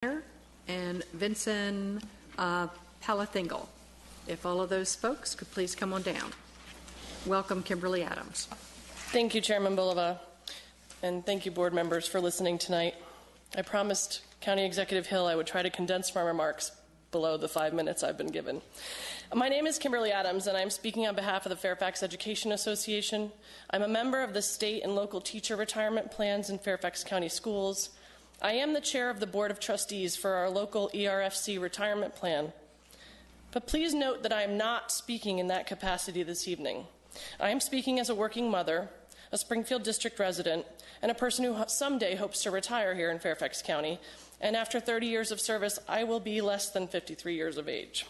and Vincent Palathingle. If all of those folks could please come on down. Welcome, Kimberly Adams. Thank you, Chairman Bulova, and thank you, board members, for listening tonight. I promised County Executive Hill I would try to condense my remarks below the 5 minutes I've been given. My name is Kimberly Adams, and I'm speaking on behalf of the Fairfax Education Association. I'm a member of the state and local teacher retirement plans in Fairfax County Schools. I am the chair of the Board of Trustees for our local ERFC retirement plan. But please note that I am not speaking in that capacity this evening. I am speaking as a working mother, a Springfield District resident, and a person who someday hopes to retire here in Fairfax County. And after 30 years of service, I will be less than 53 years of age.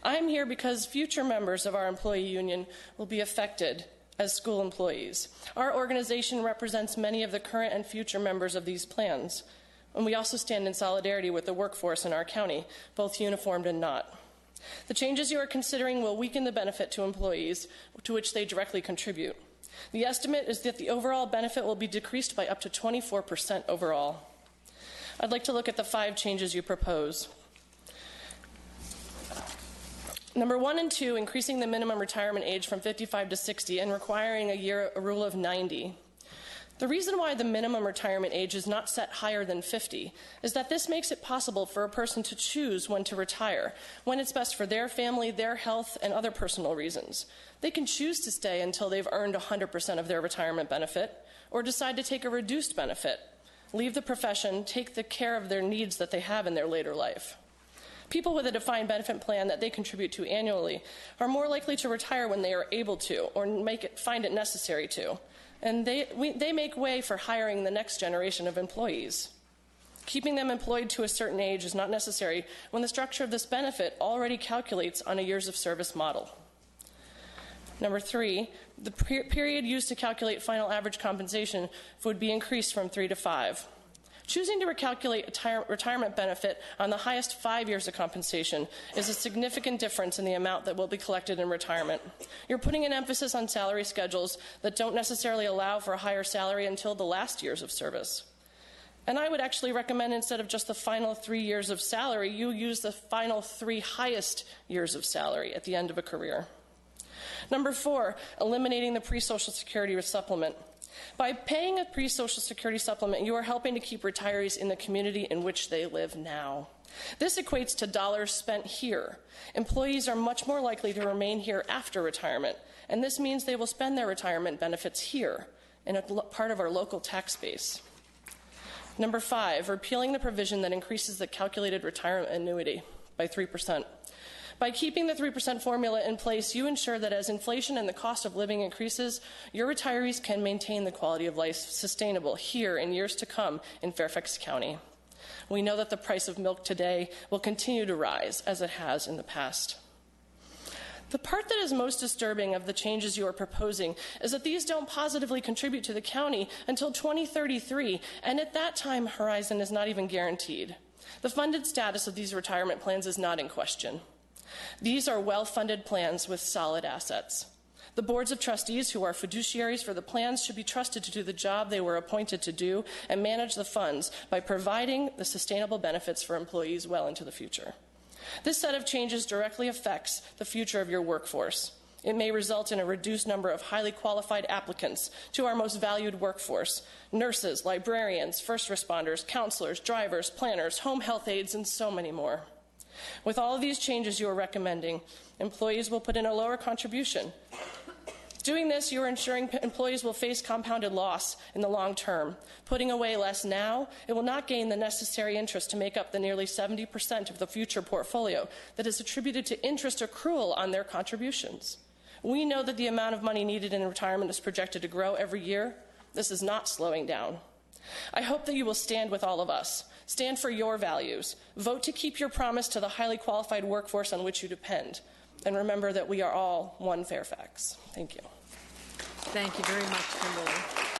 I am here because future members of our employee union will be affected as school employees. Our organization represents many of the current and future members of these plans, and we also stand in solidarity with the workforce in our county, both uniformed and not. The changes you are considering will weaken the benefit to employees to which they directly contribute. The estimate is that the overall benefit will be decreased by up to 24% overall. I'd like to look at the 5 changes you propose. Number 1 and 2, increasing the minimum retirement age from 55 to 60 and requiring a rule of 90. The reason why the minimum retirement age is not set higher than 50 is that this makes it possible for a person to choose when to retire, when it's best for their family, their health, and other personal reasons. They can choose to stay until they've earned 100% of their retirement benefit, or decide to take a reduced benefit, leave the profession, take the care of their needs that they have in their later life. People with a defined benefit plan that they contribute to annually are more likely to retire when they are able to or find it necessary to. And they make way for hiring the next generation of employees. Keeping them employed to a certain age is not necessary when the structure of this benefit already calculates on a years of service model. Number 3, the period used to calculate final average compensation would be increased from 3 to 5. Choosing to recalculate a retirement benefit on the highest 5 years of compensation is a significant difference in the amount that will be collected in retirement. You're putting an emphasis on salary schedules that don't necessarily allow for a higher salary until the last years of service. And I would actually recommend, instead of just the final 3 years of salary, you use the final 3 highest years of salary at the end of a career. Number 4, eliminating the pre-Social Security supplement. By paying a pre-Social Security supplement, you are helping to keep retirees in the community in which they live now. This equates to dollars spent here. Employees are much more likely to remain here after retirement, and this means they will spend their retirement benefits here, in a part of our local tax base. Number 5, repealing the provision that increases the calculated retirement annuity by 3%. By keeping the 3% formula in place, you ensure that as inflation and the cost of living increases, your retirees can maintain the quality of life sustainable here in years to come in Fairfax County. We know that the price of milk today will continue to rise, as it has in the past. The part that is most disturbing of the changes you are proposing is that these don't positively contribute to the county until 2033, and at that time horizon is not even guaranteed. The funded status of these retirement plans is not in question. These are well-funded plans with solid assets. The boards of trustees, who are fiduciaries for the plans, should be trusted to do the job they were appointed to do and manage the funds by providing the sustainable benefits for employees well into the future. This set of changes directly affects the future of your workforce. It may result in a reduced number of highly qualified applicants to our most valued workforce: nurses, librarians, first responders, counselors, drivers, planners, home health aides, and so many more. With all of these changes you are recommending, employees will put in a lower contribution. Doing this, you are ensuring employees will face compounded loss in the long term. Putting away less now, it will not gain the necessary interest to make up the nearly 70% of the future portfolio that is attributed to interest accrual on their contributions. We know that the amount of money needed in retirement is projected to grow every year. This is not slowing down. I hope that you will stand with all of us. Stand for your values. Vote to keep your promise to the highly qualified workforce on which you depend. And remember that we are all one Fairfax. Thank you. Thank you very much, Kimberly.